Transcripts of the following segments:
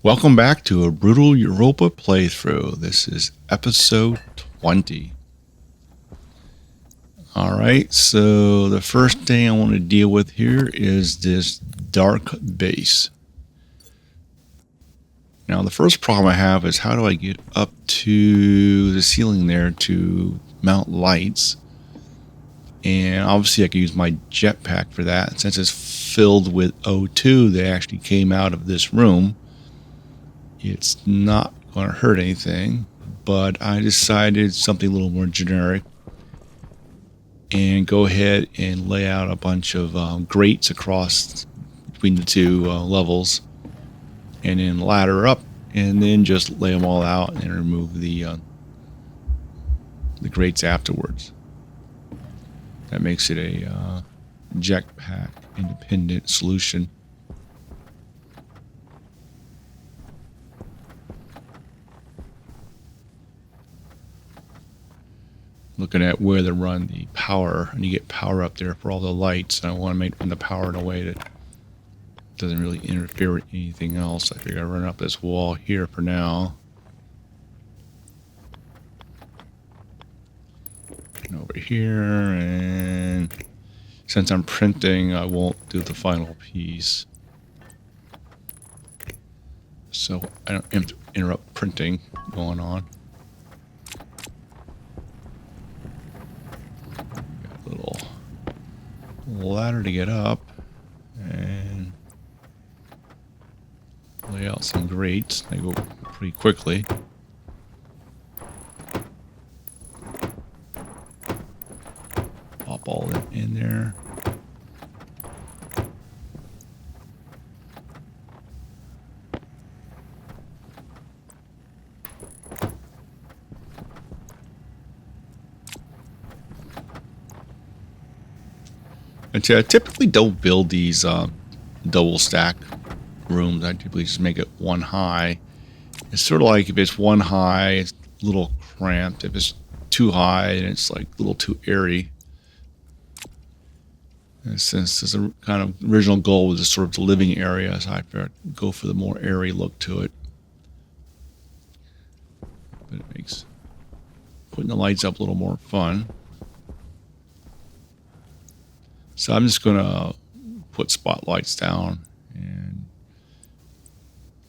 Welcome back to a brutal Europa playthrough. This is episode 20. Alright, so the first thing I want to deal with here is this dark base. Now the first problem I have is how do I get up to the ceiling there to mount lights? And obviously I can use my jetpack for that. Since it's filled with O2 that actually came out of this room, it's not going to hurt anything, but I decided something a little more generic and go ahead and lay out a bunch of grates across between the two levels and then ladder up and then just lay them all out and remove the grates afterwards. That makes it a jetpack independent solution. Looking at where to run the power, and you get power up there for all the lights. And I want to run the power in a way that doesn't really interfere with anything else. I figure I run up this wall here for now. And over here, and since I'm printing, I won't do the final piece. So I don't interrupt printing going on. Little ladder to get up and lay out some grates. They go pretty quickly. Pop all in there. I typically don't build these double stack rooms. I typically just make it one high. It's sort of like if it's one high, it's a little cramped. If it's too high, and it's like a little too airy. And since this kind of original goal was just sort of the living area, so I go for the more airy look to it. But it makes putting the lights up a little more fun. So I'm just going to put spotlights down, and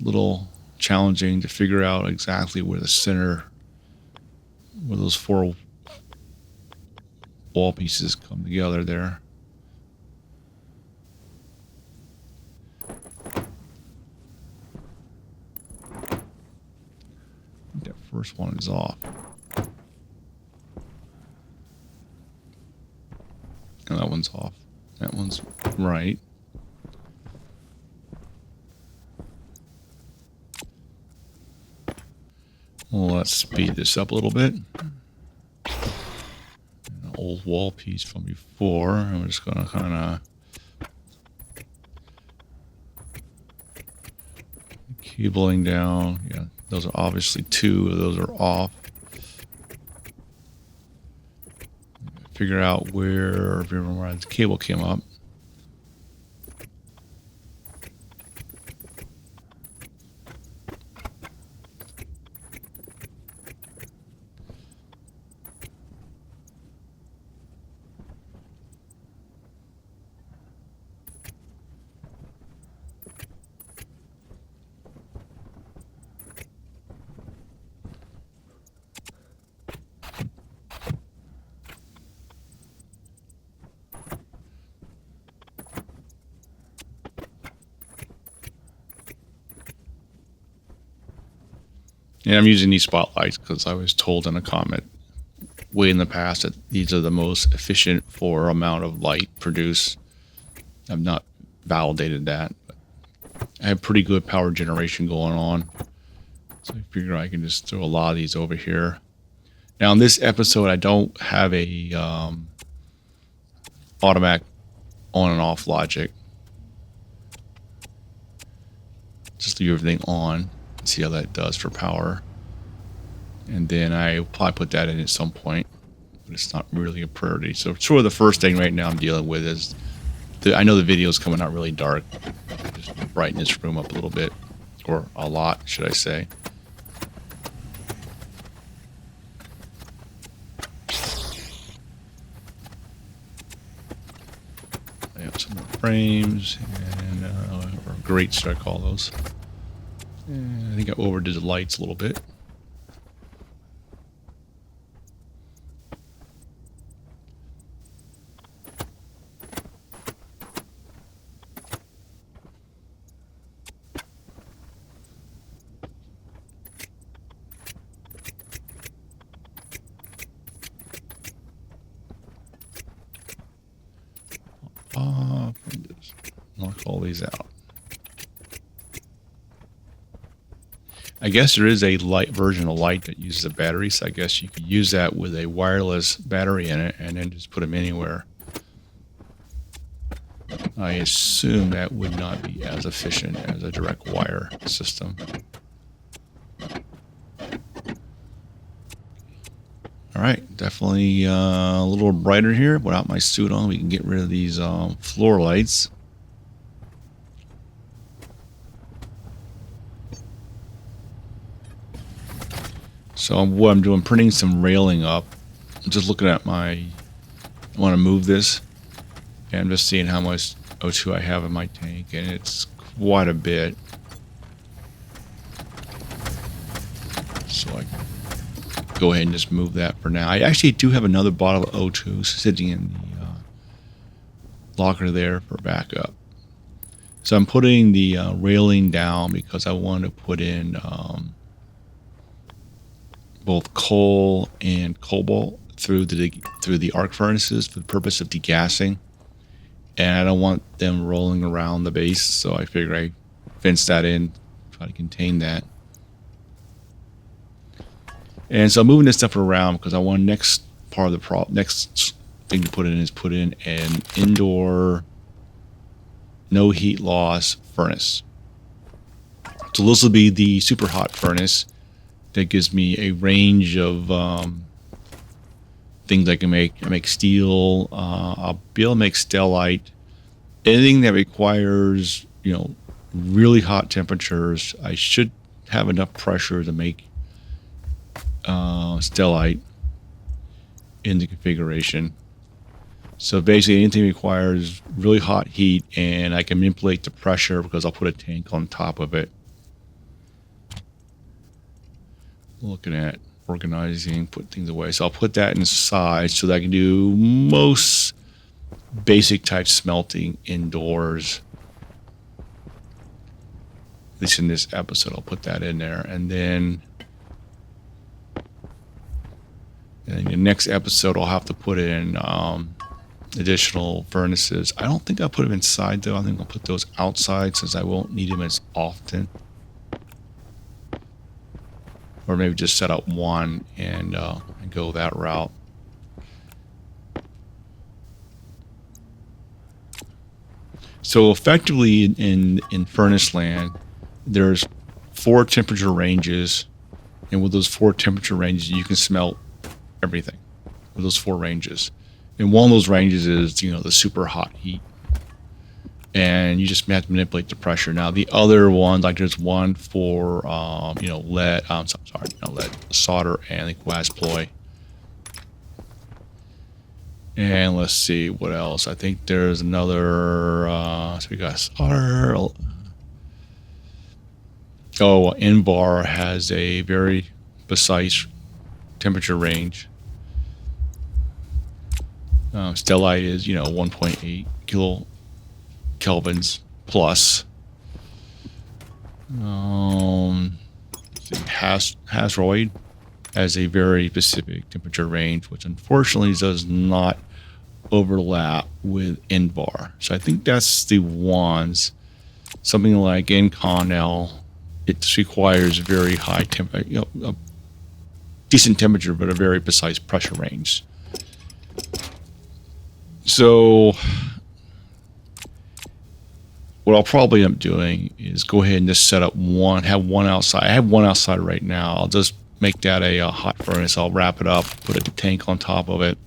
a little challenging to figure out exactly where the center, where those four wall pieces come together there. That first one is off. And that one's off. That one's right. Well, let's speed this up a little bit. An old wall piece from before. And we're just going to kind of cabling down. Yeah, those are obviously two. Those are off. Figure out where the cable came up. And I'm using these spotlights because I was told in a comment way in the past that these are the most efficient for amount of light produced. I've not validated that, but I have pretty good power generation going on. So I figure I can just throw a lot of these over here. Now in this episode, I don't have a automatic on and off logic. Just leave everything on. See how that does for power, and then I probably put that in at some point, but it's not really a priority. So sort of the first thing right now I'm dealing with is I know the video is coming out really dark. Just brighten this room up a little bit. or a lot, should I say. I have some more frames and or grates, should I call those? And I think I overdid the lights a little bit. Knock all these out. I guess there is a light version of light that uses a battery, so I guess you could use that with a wireless battery in it and then just put them anywhere. I assume that would not be as efficient as a direct wire system. All right, definitely a little brighter here. Without my suit on, we can get rid of these floor lights. So what I'm doing, printing some railing up. I'm just looking at I want to move this, and I'm just seeing how much O2 I have in my tank, and it's quite a bit. So I can go ahead and just move that for now. I actually do have another bottle of O2 sitting in the locker there for backup. So I'm putting the railing down because I want to put in both coal and cobalt through the arc furnaces for the purpose of degassing, and I don't want them rolling around the base, so I figure I fence that in, try to contain that. And so I'm moving this stuff around because I want next thing to put in is put in an indoor no heat loss furnace. So this will be the super hot furnace that gives me a range of things I can make. I make steel. I'll be able to make stellite. Anything that requires, really hot temperatures. I should have enough pressure to make stellite in the configuration. So basically, anything requires really hot heat, and I can manipulate the pressure because I'll put a tank on top of it. Looking at organizing, put things away. So I'll put that inside so that I can do most basic type smelting indoors. At least in this episode, I'll put that in there. And then in the next episode, I'll have to put in additional furnaces. I don't think I'll put them inside, though. I think I'll put those outside since I won't need them as often. Or maybe just set up one and go that route. So effectively in furnace land, there's 4 temperature ranges, and with those 4 temperature ranges, you can smelt everything with those 4 ranges. And one of those ranges is the super hot heat, and you just have to manipulate the pressure. Now the other one, like there's one for lead. Lead, solder, and the glass ploy. And let's see what else. I think there's another. So we got solder. Oh, N-bar has a very precise temperature range. Stellite is 1.8 kilokelvins plus. Hasroid has a very specific temperature range, which unfortunately does not overlap with N-bar. So I think that's the ones. Something like Inconel, it requires very high temperature, a decent temperature, but a very precise pressure range. So what I'll probably end up doing is go ahead and just set up have one outside. I have one outside right now. I'll just make that a hot furnace. I'll wrap it up, put a tank on top of it.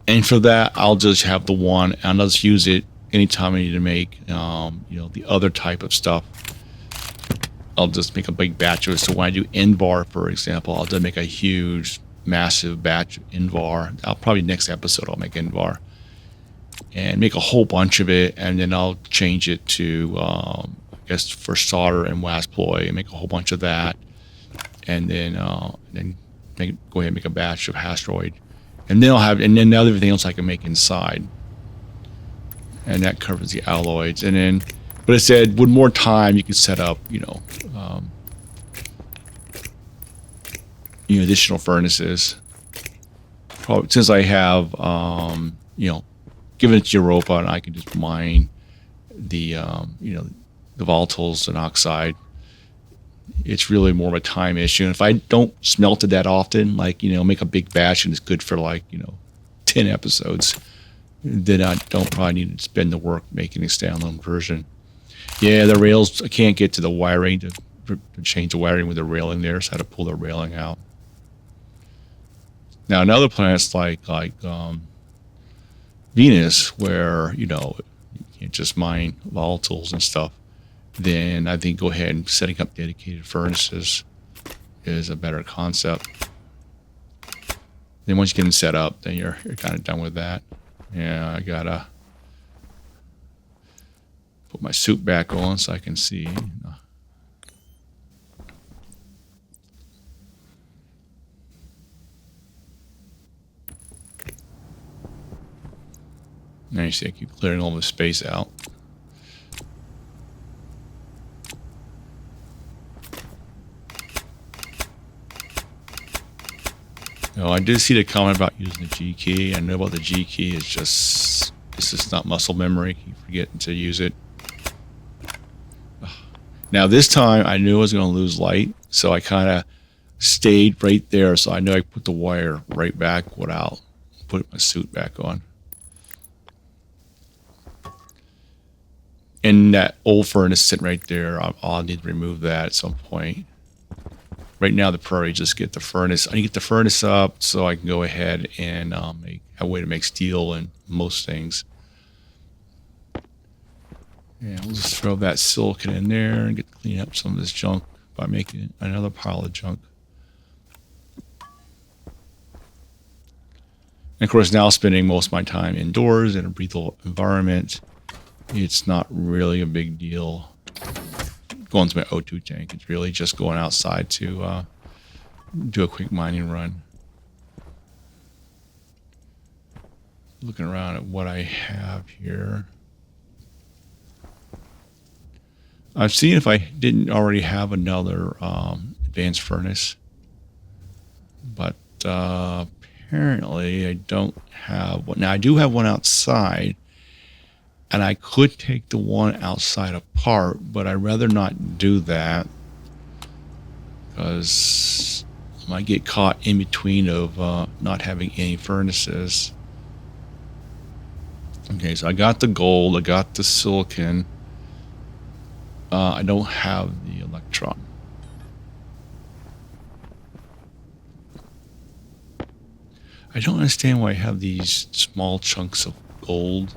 And for that, I'll just have the one, and I'll just use it anytime I need to make, the other type of stuff. I'll just make a big batch of it. So when I do Invar, for example, I'll just make a huge, massive batch of Invar. I'll probably next episode I'll make Invar and make a whole bunch of it, and then I'll change it to I guess for solder and wax ploy and make a whole bunch of that, and then go ahead and make a batch of Hastroid, and then everything else I can make inside, and that covers the alloys, and then. But it said with more time you can set up, additional furnaces. Probably, since I have, given it to Europa, and I can just mine the, the volatiles and oxide. It's really more of a time issue. And if I don't smelt it that often, like, make a big batch and it's good for 10 episodes, then I don't probably need to spend the work making a standalone version. Yeah, the rails, I can't get to the wiring to change the wiring with the railing there, so I had to pull the railing out. Now, in other planets like Venus, where, you can't just mine volatiles and stuff, then I think go ahead and setting up dedicated furnaces is a better concept. Then once you get them set up, then you're kind of done with that. Yeah, I gotta put my suit back on so I can see. Now you see I keep clearing all the space out. Oh, I did see the comment about using the G key. I know about the G key. It's just not muscle memory. You forget to use it. Now this time I knew I was going to lose light, so I kind of stayed right there. So I know I put the wire right back without putting my suit back on. And that old furnace sitting right there, I'll need to remove that at some point. Right now, the priority is just get the furnace. I need to get the furnace up so I can go ahead and make a way to make steel and most things. Yeah, we'll just throw that silicon in there and get to clean up some of this junk by making another pile of junk. And of course, now spending most of my time indoors in a breathable environment, it's not really a big deal going to my O2 tank. It's really just going outside to do a quick mining run. Looking around at what I have here. I've seen if I didn't already have another advanced furnace, but apparently I don't have one. Now I do have one outside, and I could take the one outside apart, but I'd rather not do that because I might get caught in between of not having any furnaces. Okay, so I got the gold, I got the silicon. I don't have the electron. I don't understand why I have these small chunks of gold.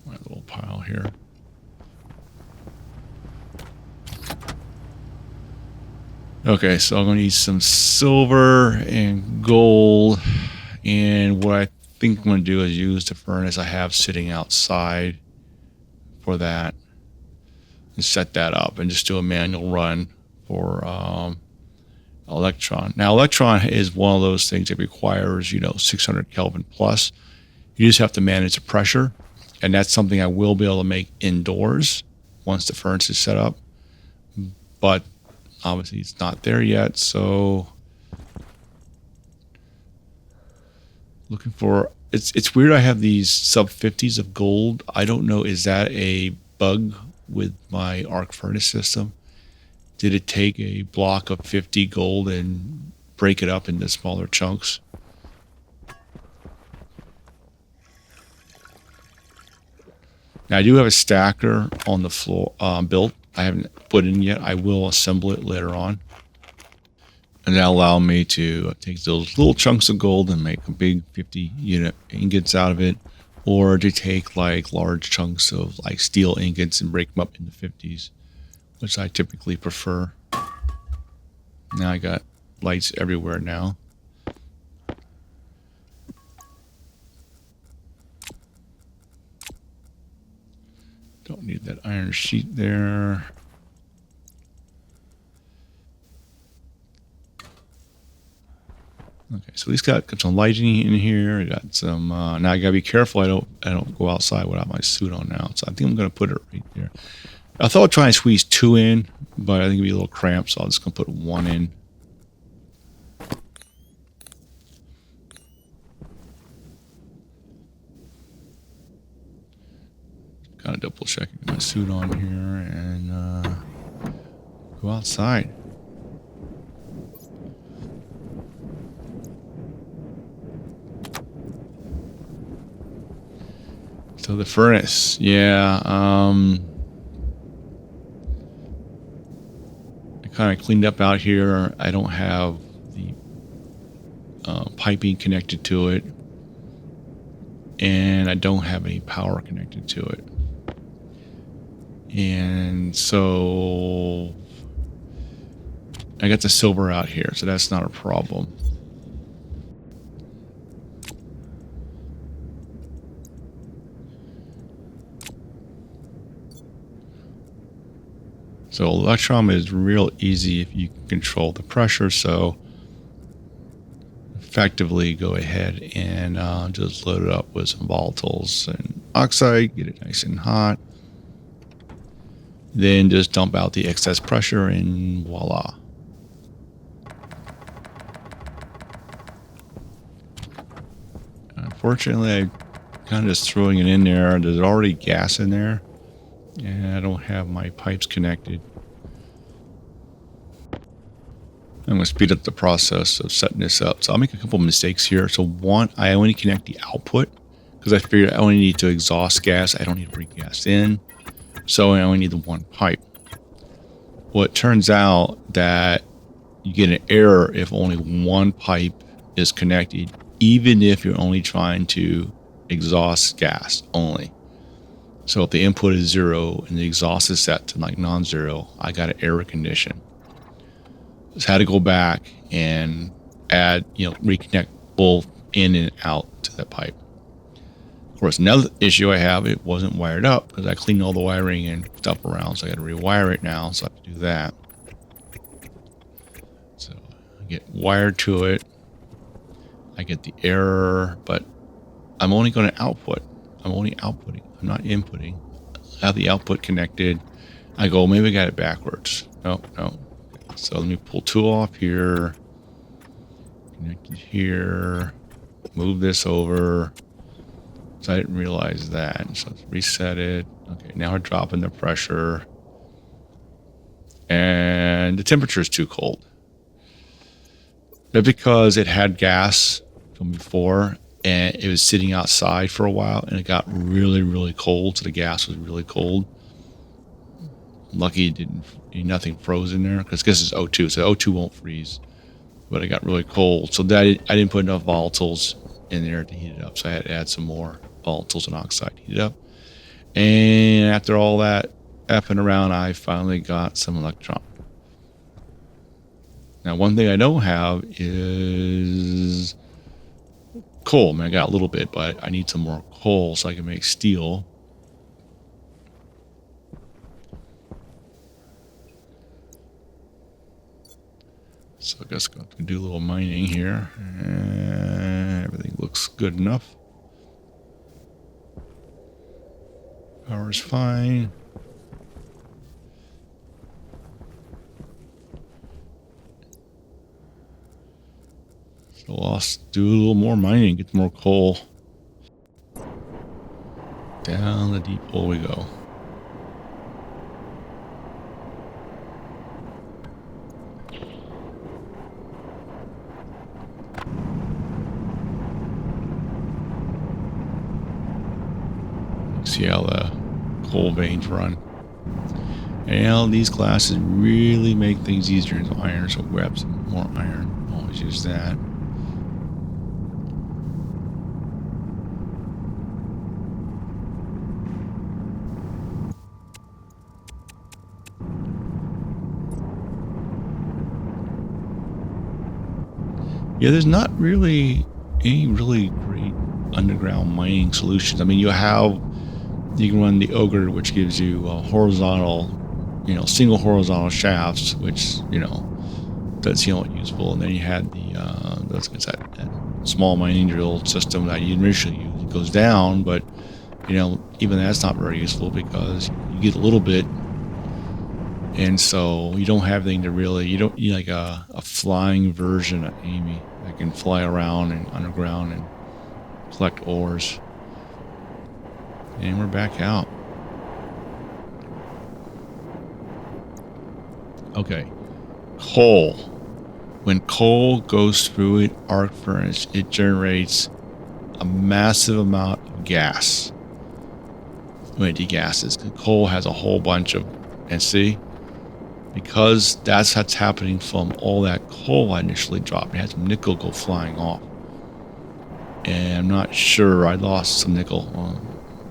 My little pile here. Okay, so I'm going to need some silver and gold, and what I think I'm going to do is use the furnace I have sitting outside for that and set that up and just do a manual run for electron. Now, electron is one of those things that requires, 600 Kelvin plus. You just have to manage the pressure, and that's something I will be able to make indoors once the furnace is set up, but obviously it's not there yet, so looking for it's weird. I have these sub 50s of gold. I don't know, is that a bug with my arc furnace system? Did it take a block of 50 gold and break it up into smaller chunks? Now I do have a stacker on the floor built. I haven't put in yet. I will assemble it later on. And that allowed me to take those little chunks of gold and make a big 50 unit ingots out of it, or to take like large chunks of like steel ingots and break them up into 50s, which I typically prefer. Now I got lights everywhere now. Don't need that iron sheet there. Okay, so he's got some lighting in here. I got some. Now I gotta be careful. I don't go outside without my suit on now. So I think I'm gonna put it right there. I thought I'd try and squeeze 2 in, but I think it'd be a little cramped, so I'm just gonna put 1 in. Kind of double checking my suit on here and go outside. So the furnace, yeah, I kind of cleaned up out here. I don't have the piping connected to it, and I don't have any power connected to it. And so I got the silver out here, so that's not a problem. So electrum is real easy if you can control the pressure. So effectively go ahead and just load it up with some volatiles and oxide, get it nice and hot. Then just dump out the excess pressure and voila. Unfortunately, I'm kind of just throwing it in there. There's already gas in there, and I don't have my pipes connected. I'm going to speed up the process of setting this up. So I'll make a couple mistakes here. So one, I only connect the output because I figured I only need to exhaust gas. I don't need to bring gas in. So I only need the 1 pipe. Well, it turns out that you get an error if only 1 pipe is connected, even if you're only trying to exhaust gas only. So if the input is 0 and the exhaust is set to like non-zero, I got an error condition. Just had to go back and add, reconnect both in and out to that pipe. Of course, another issue I have, it wasn't wired up because I cleaned all the wiring and stuff around, so I got to rewire it now, so I have to do that. So I get wired to it. I get the error, but I'm only going to output. I'm only outputting. I'm not inputting. I have the output connected. I go, maybe I got it backwards. No. So let me pull 2 off here. Connect it here. Move this over. So I didn't realize that. So let's reset it. Okay, now we're dropping the pressure. And the temperature is too cold. But because it had gas from before, and it was sitting outside for a while, and it got really, really cold, so the gas was really cold. Lucky nothing froze in there, because this is O2, so O2 won't freeze. But it got really cold, so that I didn't put enough volatiles in there to heat it up, so I had to add some more volatiles and oxide to heat it up. And after all that effing around, I finally got some electron. Now, one thing I don't have is coal. I mean, I got a little bit, but I need some more coal so I can make steel. So I guess I'm going to do a little mining here. And everything looks good enough. Power's fine. So I'll do a little more mining, get more coal. Down the deep hole we go. See how the coal veins run. And these glasses really make things easier to iron, so grab some More iron. Always use that. Yeah, there's not really any really great underground mining solutions. I mean, you can run the Ogre, which gives you horizontal, single horizontal shafts, which, that's useful. And then you had that small mining drill system that you initially use. It goes down, but even that's not very useful because you get a little bit, and so you don't have anything to really. You don't need like a flying version of Amy that can fly around and underground and collect ores. And we're back out. Okay. Coal. When coal goes through an arc furnace, it generates a massive amount of gas when it degasses. Coal has a whole bunch of, and see, because that's what's happening from all that coal I initially dropped. It had some nickel go flying off. And I'm not sure, I lost some nickel.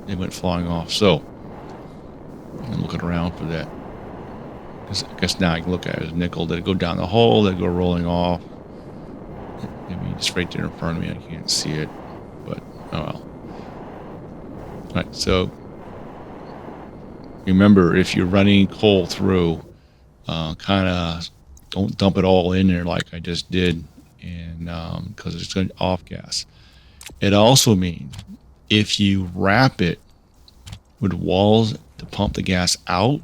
It went flying off. So, I'm looking around for that. I guess now I can look at it as nickel. Did it go down the hole? Did it go rolling off? Maybe just right there in front of me. I can't see it. But, oh well. Alright, so remember, if you're running coal through, kind of don't dump it all in there like I just did, and because it's going to off gas. It also means if you wrap it with walls to pump the gas out,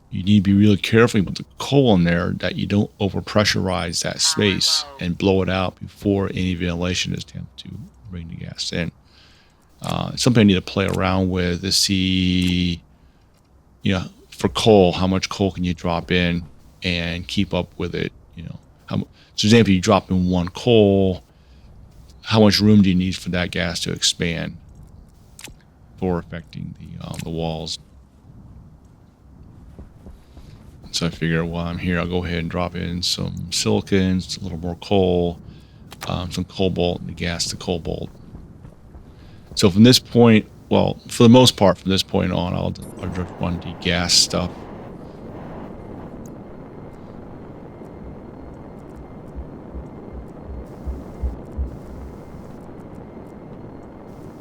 you need to be really careful with the coal in there that you don't overpressurize that space and blow it out before any ventilation is attempted to bring the gas in. Something I need to play around with is see, for coal, how much coal can you drop in and keep up with it? So for example, you drop in one coal, how much room do you need for that gas to expand for affecting the walls? So I figure while I'm here, I'll go ahead and drop in some silicon, a little more coal, some cobalt, and the gas to cobalt. So from this point, well, for the most part, from this point on, I'll just run the gas stuff.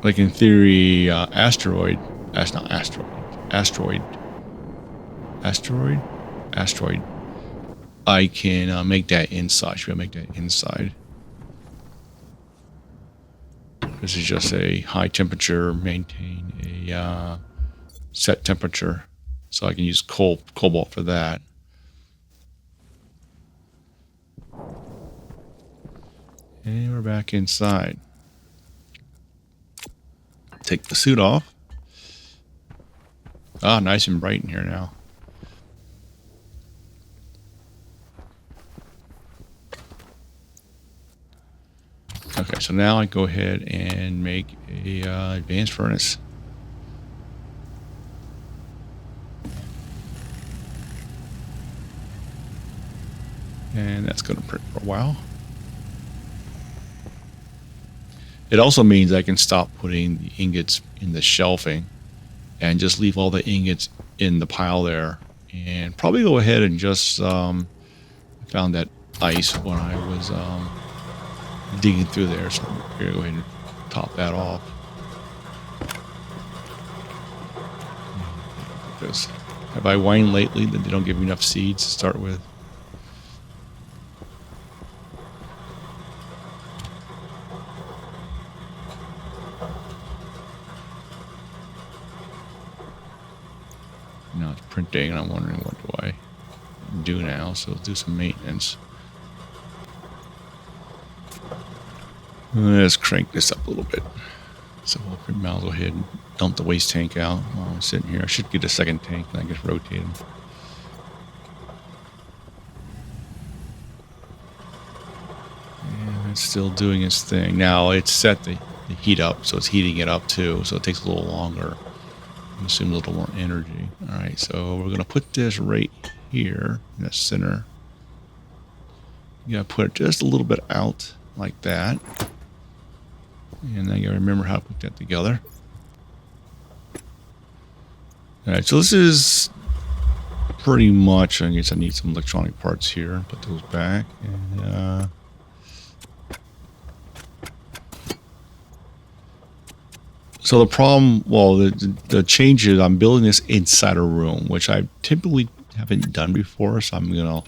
Like in theory, asteroid, I can make that inside. Should I make that inside? This is just a high temperature, maintain a set temperature. So I can use cobalt for that. And we're back inside. Take the suit off. Ah, nice and bright in here now. Okay, so now I go ahead and make a advanced furnace. And that's going to print for a while. It also means I can stop putting the ingots in the shelving and just leave all the ingots in the pile there. And probably go ahead and just found that ice when I was digging through there. So I'm going to go ahead and top that off. Because have I whined lately that they don't give me enough seeds to start with? Now it's printing, and I'm wondering what do I do now. So let's do some maintenance. Let's crank this up a little bit. So we'll might as well go ahead and dump the waste tank out while I'm sitting here. I should get a second tank and I just rotate them. And it's still doing its thing. Now it's set the heat up, so it's heating it up too. So it takes a little longer. Consume a little more energy. Alright, so we're going to put this right here in the center. You gotta put it just a little bit out like that. And then you gotta remember how to put that together. Alright, so this is pretty much, I guess I need some electronic parts here. Put those back. And, so the problem, well, the change is I'm building this inside a room, which I typically haven't done before, so I'm going to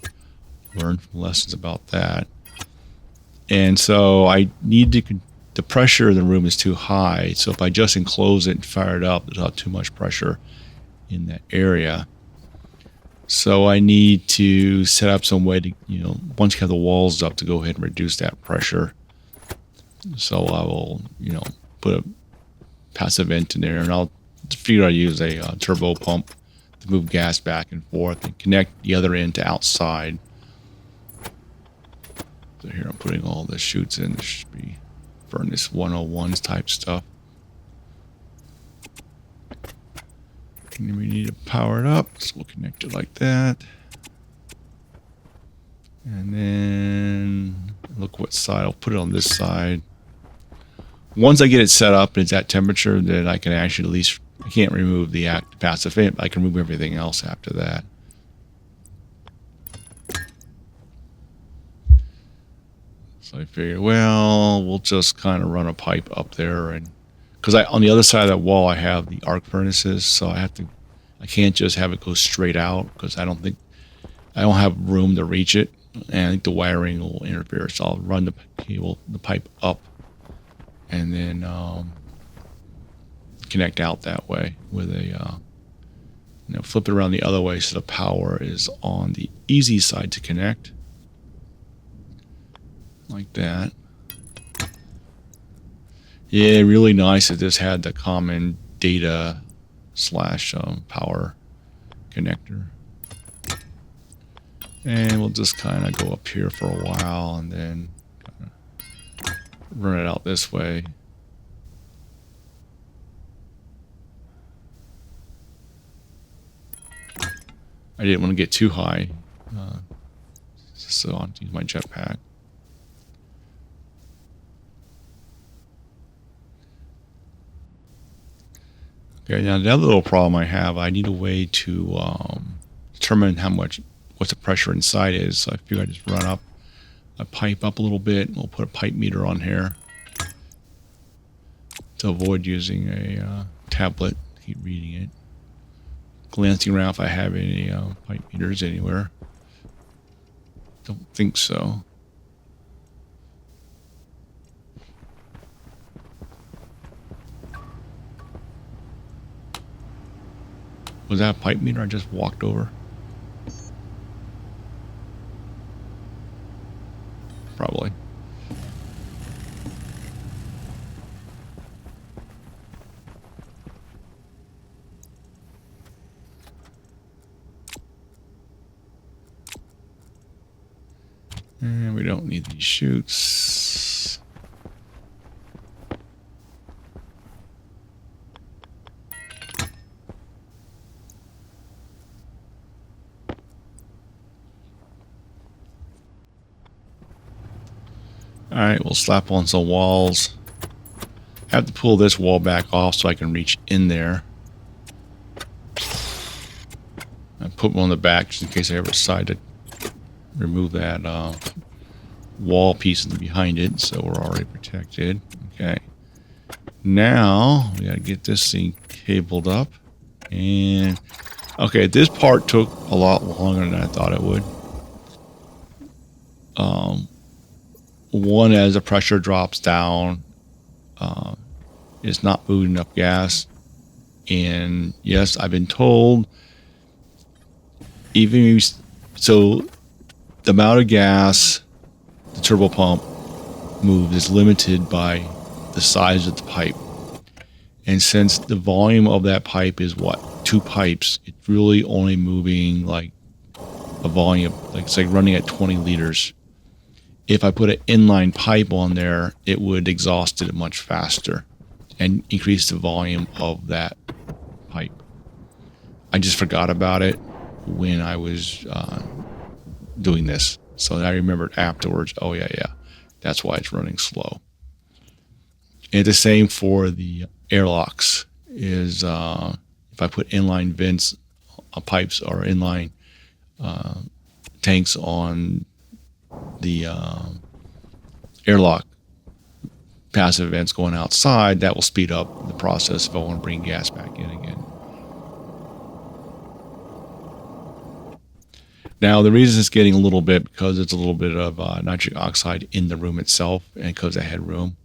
learn some lessons about that. And so I need to, the pressure in the room is too high, so if I just enclose it and fire it up, there's not too much pressure in that area. So I need to set up some way to, you know, once you have the walls up, to go ahead and reduce that pressure. So I will, you know, put a passive vent in there, and I'll figure I'll use a turbo pump to move gas back and forth and connect the other end to outside. So here I'm putting all the chutes in. This should be furnace 101s type stuff. And then we need to power it up, so we'll connect it like that. And then look what side, I'll put it on this side. Once I get it set up and it's at temperature, then I can actually at least, I can't remove the active passive vent, but I can remove everything else after that. So I figured, well, we'll just kind of run a pipe up there, and because on the other side of that wall I have the arc furnaces, so I can't just have it go straight out because I don't have room to reach it, and I think the wiring will interfere. So I'll run the cable, the pipe up, and then connect out that way with a, you know, flip it around the other way so the power is on the easy side to connect, like that. Yeah, really nice that this had the common data / power connector. And we'll just kind of go up here for a while and then kind of run it out this way. I didn't want to get too high, so I'll use my jetpack. Okay, now the other little problem I have, I need a way to determine what the pressure inside is. So I figure I just run up a pipe up a little bit. We'll put a pipe meter on here to avoid using a tablet, keep reading it. Glancing around if I have any pipe meters anywhere. Don't think so. Was that a pipe meter I just walked over? Probably. And we don't need these chutes. Alright, we'll slap on some walls. I have to pull this wall back off so I can reach in there. I put one on the back just in case I ever decide to remove that wall piece behind it, so we're already protected. Okay. Now, we gotta get this thing cabled up. And, okay, this part took a lot longer than I thought it would. One, as the pressure drops down, it's not moving enough gas. And yes, I've been told, so the amount of gas the turbo pump moves is limited by the size of the pipe. And since the volume of that pipe is what, 2 pipes, it's really only moving like a volume, like it's like running at 20 liters. If I put an inline pipe on there, it would exhaust it much faster and increase the volume of that pipe. I just forgot about it when I was doing this. So I remembered afterwards, oh yeah, that's why it's running slow. And the same for the airlocks is if I put inline vents, pipes or inline tanks on the airlock passive vents going outside, that will speed up the process if I want to bring gas back in again. Now, the reason it's getting a little bit because it's a little bit of nitric oxide in the room itself and because I had room.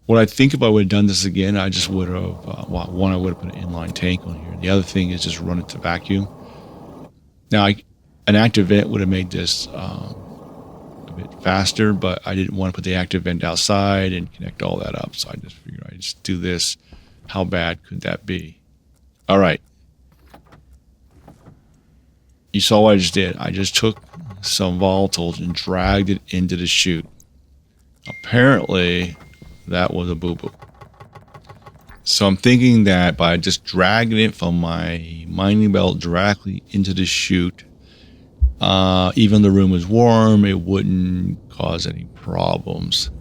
What I think if I would have done this again, I just would have, one, I would have put an inline tank on here. The other thing is just run it to vacuum. Now, an active vent would have made this a bit faster, but I didn't want to put the active vent outside and connect all that up. So I just figured I'd just do this. How bad could that be? All right. You saw what I just did. I just took some volatiles and dragged it into the chute. Apparently, that was a boo-boo. So I'm thinking that by just dragging it from my mining belt directly into the chute, even the room was warm, it wouldn't cause any problems.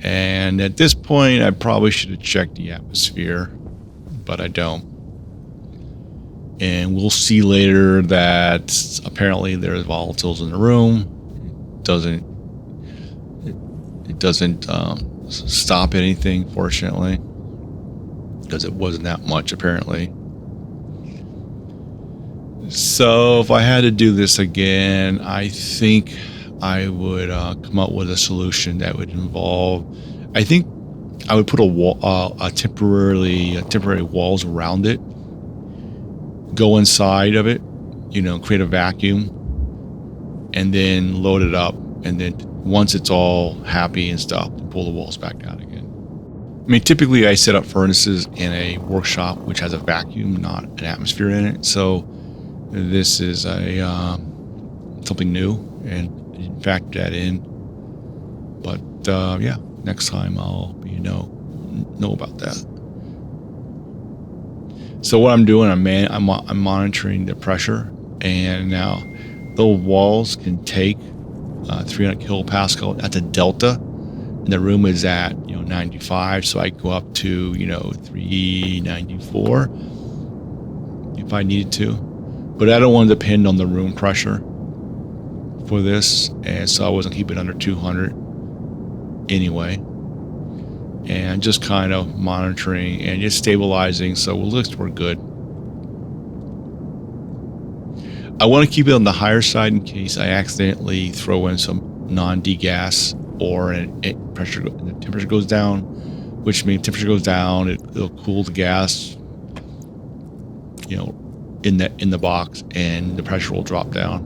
And at this point, I probably should have checked the atmosphere, but I don't. And we'll see later that apparently there's volatiles in the room. It doesn't stop anything, fortunately, because it wasn't that much apparently. So if I had to do this again, I think I would come up with a solution that would involve. I think I would put a temporary walls around it. Go inside of it, create a vacuum, and then load it up. And then once it's all happy and stuff, pull the walls back out again. I mean, typically I set up furnaces in a workshop which has a vacuum, not an atmosphere in it. So this is something new, and I didn't factor that in. But yeah, next time I'll know about that. So what I'm doing, I'm monitoring the pressure, and now the walls can take 300 kilopascal at the delta, and the room is at 95, so I go up to 394 if I needed to, but I don't want to depend on the room pressure for this, and so I wasn't keeping it under 200 anyway. And just kind of monitoring and just stabilizing, so it looks we're good. I want to keep it on the higher side in case I accidentally throw in some non-degas or the temperature goes down, which means temperature goes down, it'll cool the gas, in the box, and the pressure will drop down.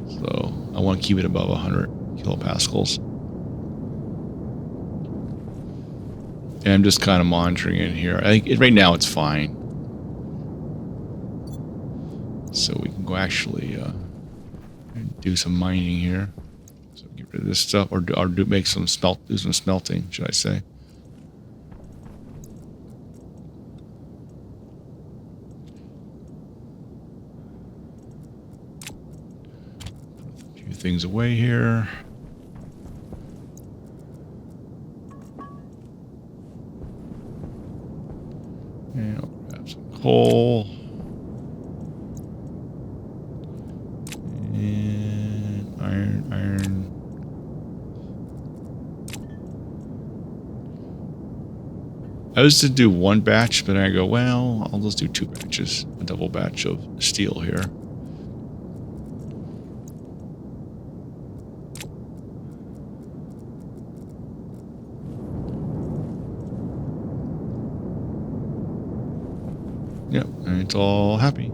So I want to keep it above 100 kilopascals. And I'm just kind of monitoring it here. I think right now it's fine. So we can go actually do some mining here. So get rid of this stuff, or make some do some smelting, should I say? Put a few things away here. And I'll grab some coal. And iron. I used to do one batch, but I go, well, I'll just do two batches. A double batch of steel here. Yep, and it's all happy.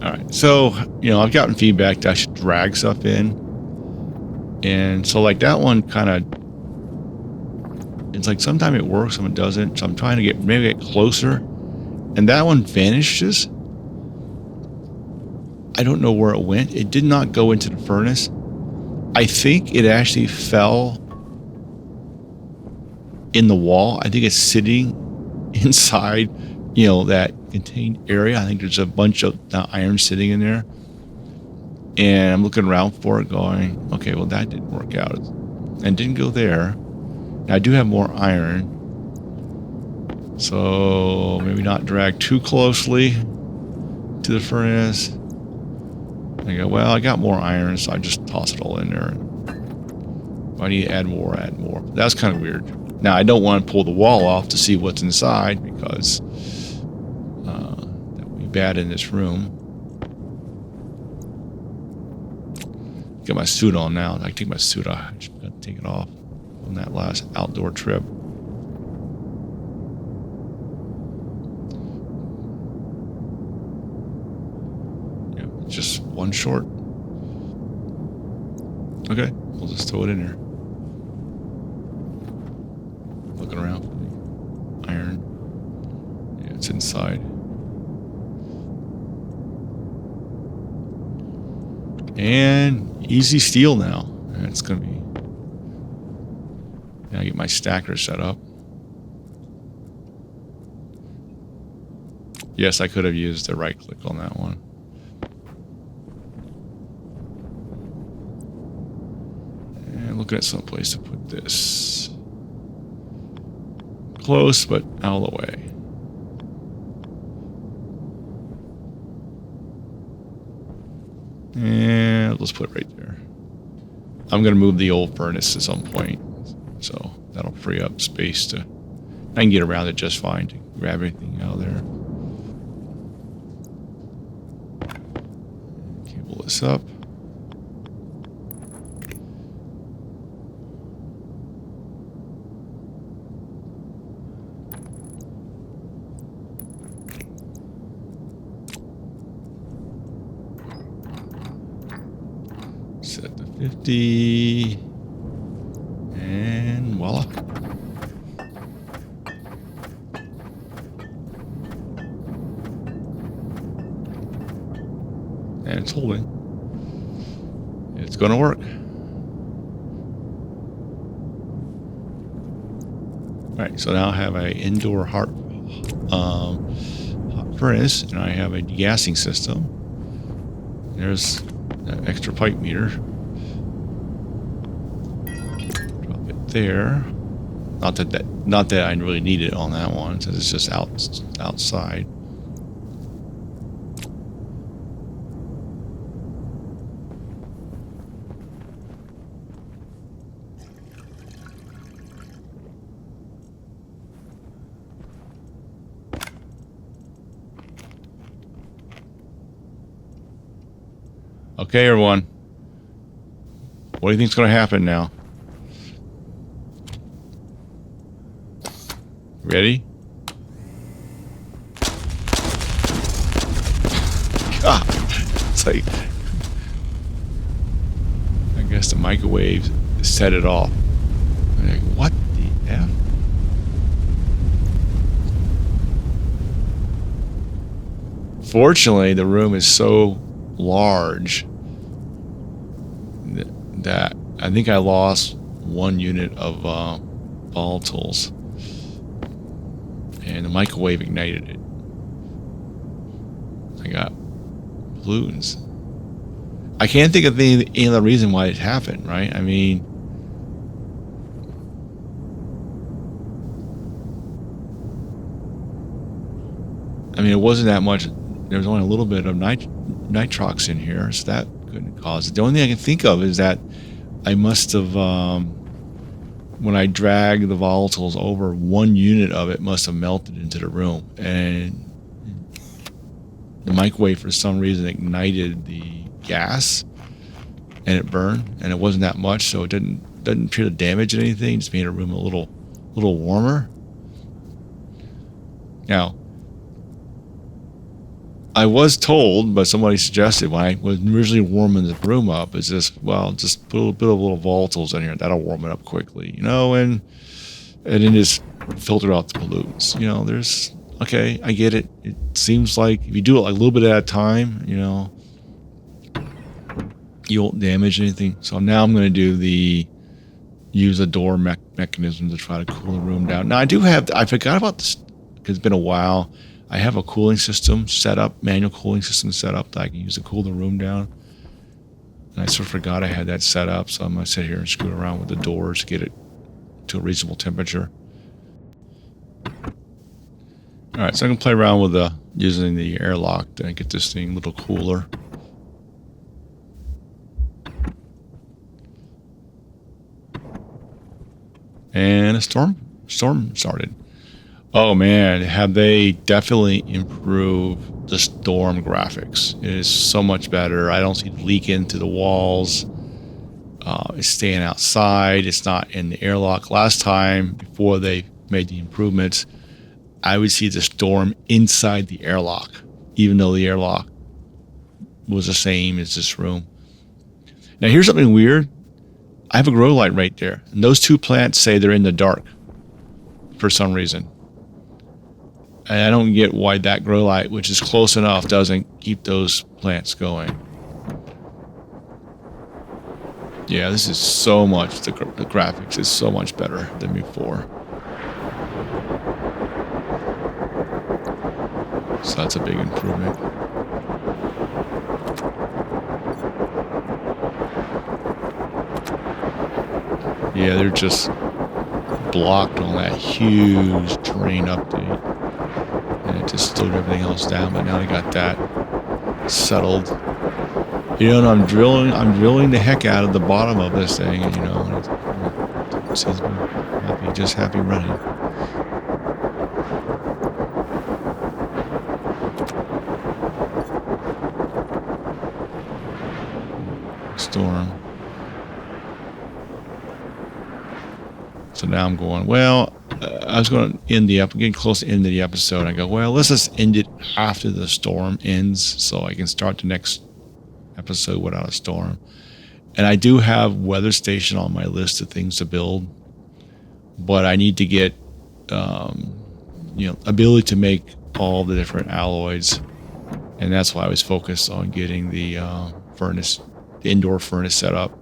All right, so, I've gotten feedback that I should drag stuff in. And so, like, that one kind of, it's like sometimes it works, sometimes it doesn't. So I'm trying to get closer. And that one vanishes. I don't know where it went. It did not go into the furnace. I think it actually fell in the wall. I think it's sitting inside, that contained area. I think there's a bunch of iron sitting in there. And I'm looking around for it going, okay, well, that didn't work out. And didn't go there. Now, I do have more iron. So maybe not drag too closely to the furnace. I go, well, I got more iron, so I just toss it all in there. If I need to add more, add more. That's kind of weird. Now, I don't want to pull the wall off to see what's inside because that would be bad in this room. Get my suit on now. I take my suit off. I just got to take it off on that last outdoor trip. Yeah, just one short. Okay, we'll just throw it in there. Looking around for the iron. Yeah, it's inside. And easy steel now. And it's going to be... Now I get my stacker set up. Yes, I could have used the right click on that one. And looking at some place to put this. Close, but out of the way. And let's put it right there. I'm going to move the old furnace at some point. So that'll free up space to... I can get around it just fine to grab everything out of there. Cable this up. Set to 50. And voila. And it's holding. It's going to work. Alright, so now I have an indoor hot furnace, and I have a degassing system. There's an extra pipe meter. Drop it there. Not that I really need it on that one, since it's just outside. Okay, everyone. What do you think's going to happen now? Ready? God, it's like... I guess the microwave set it off. I'm like, what the F? Fortunately, the room is so large that I think I lost 1 unit of volatiles, and the microwave ignited it. I got balloons. I can't think of any other reason why it happened, right? I mean, it wasn't that much. There was only a little bit of nitrox in here, so that couldn't cause it. The only thing I can think of is that I must have, when I dragged the volatiles over, 1 unit of it must have melted into the room, and the microwave for some reason ignited the gas, and it burned, and it wasn't that much, so it didn't appear to damage anything. Just made the room a little warmer. Now, I was told, but somebody suggested when I was originally warming the room up, is just put a bit of little volatiles in here. That'll warm it up quickly, and then just filter out the pollutants. Okay, I get it. It seems like if you do it like a little bit at a time, you won't damage anything. So now I'm going to use a door mechanism to try to cool the room down. Now I forgot about this because it's been a while. I have a cooling system set up, manual cooling system set up that I can use to cool the room down. And I sort of forgot I had that set up, so I'm going to sit here and screw around with the doors to get it to a reasonable temperature. All right, so I can play around with using the airlock to get this thing a little cooler. And a storm started. Oh man, have they definitely improved the storm graphics. It is so much better. I don't see it leak into the walls. It's staying outside. It's not in the airlock. Last time, before they made the improvements, I would see the storm inside the airlock, even though the airlock was the same as this room. Now here's something weird. I have a grow light right there, and those two plants say they're in the dark for some reason. And I don't get why that grow light, which is close enough, doesn't keep those plants going. Yeah, this is so much, the graphics is so much better than before. So that's a big improvement. Yeah, they're just blocked on that huge terrain update. And it just slowed everything else down, but now they got that settled. You know, and I'm drilling the heck out of the bottom of this thing, you know, and it's happy running. Storm. So now I'm going, well, I was going to end getting close to the end of the episode. I go, well, let's just end it after the storm ends so I can start the next episode without a storm. And I do have Weather Station on my list of things to build, but I need to get, ability to make all the different alloys. And that's why I was focused on getting the furnace, the indoor furnace set up.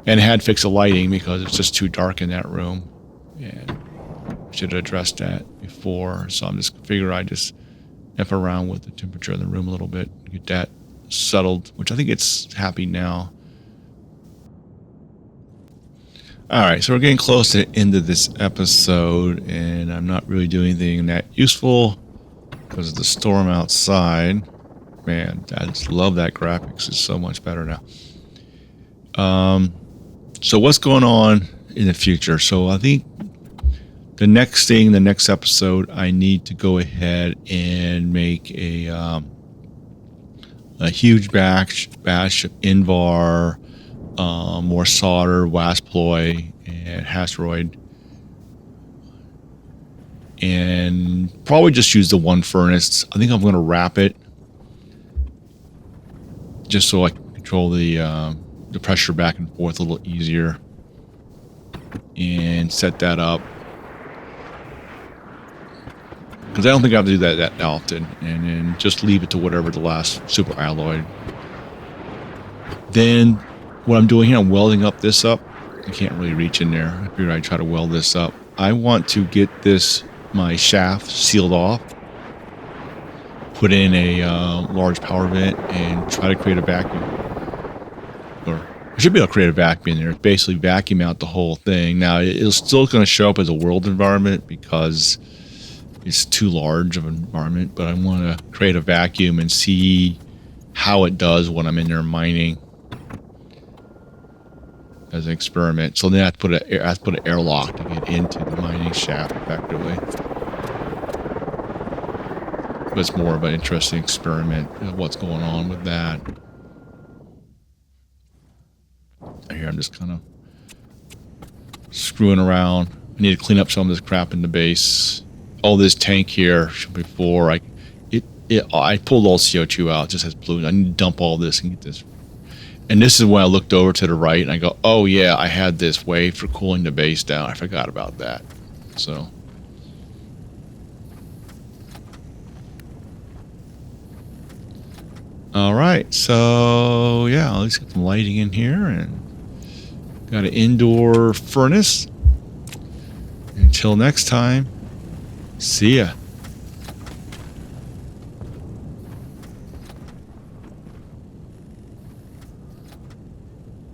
And had fixed the lighting because it's just too dark in that room. And should have addressed that before. So I'm just figure I just F around with the temperature in the room a little bit, get that settled, which I think it's happy now. All right, so we're getting close to the end of this episode, and I'm not really doing anything that useful because of the storm outside. Man, I just love that graphics. It's so much better now. So what's going on in the future? So I think the next episode, I need to go ahead and make a huge batch of Invar, more solder, Wasploy, and Hastroid. And probably just use the one furnace. I think I'm going to wrap it just so I can control the pressure back and forth a little easier and set that up, because I don't think I have to do that often, and then just leave it to whatever the last super alloy. Then what I'm doing here, I'm welding up this up. I can't really reach in there. I figured I'd try to weld this up. I want to get my shaft sealed off, put in a large power vent, and try to create a vacuum. Or I should be able to create a vacuum in there. Basically vacuum out the whole thing. Now, it's still going to show up as a world environment because it's too large of an environment, but I want to create a vacuum and see how it does when I'm in there mining as an experiment. So then I have to put an airlock to get into the mining shaft effectively. But it's more of an interesting experiment of what's going on with that. Here I'm just kind of screwing around. I need to clean up some of this crap in the base. All this tank here before I pulled all CO2 out. It just has blue. I need to dump all this and get this. And this is when I looked over to the right and I go, oh yeah, I had this way for cooling the base down. I forgot about that. So all right, so yeah, let's get some lighting in here, and got an indoor furnace. Until next time, see ya.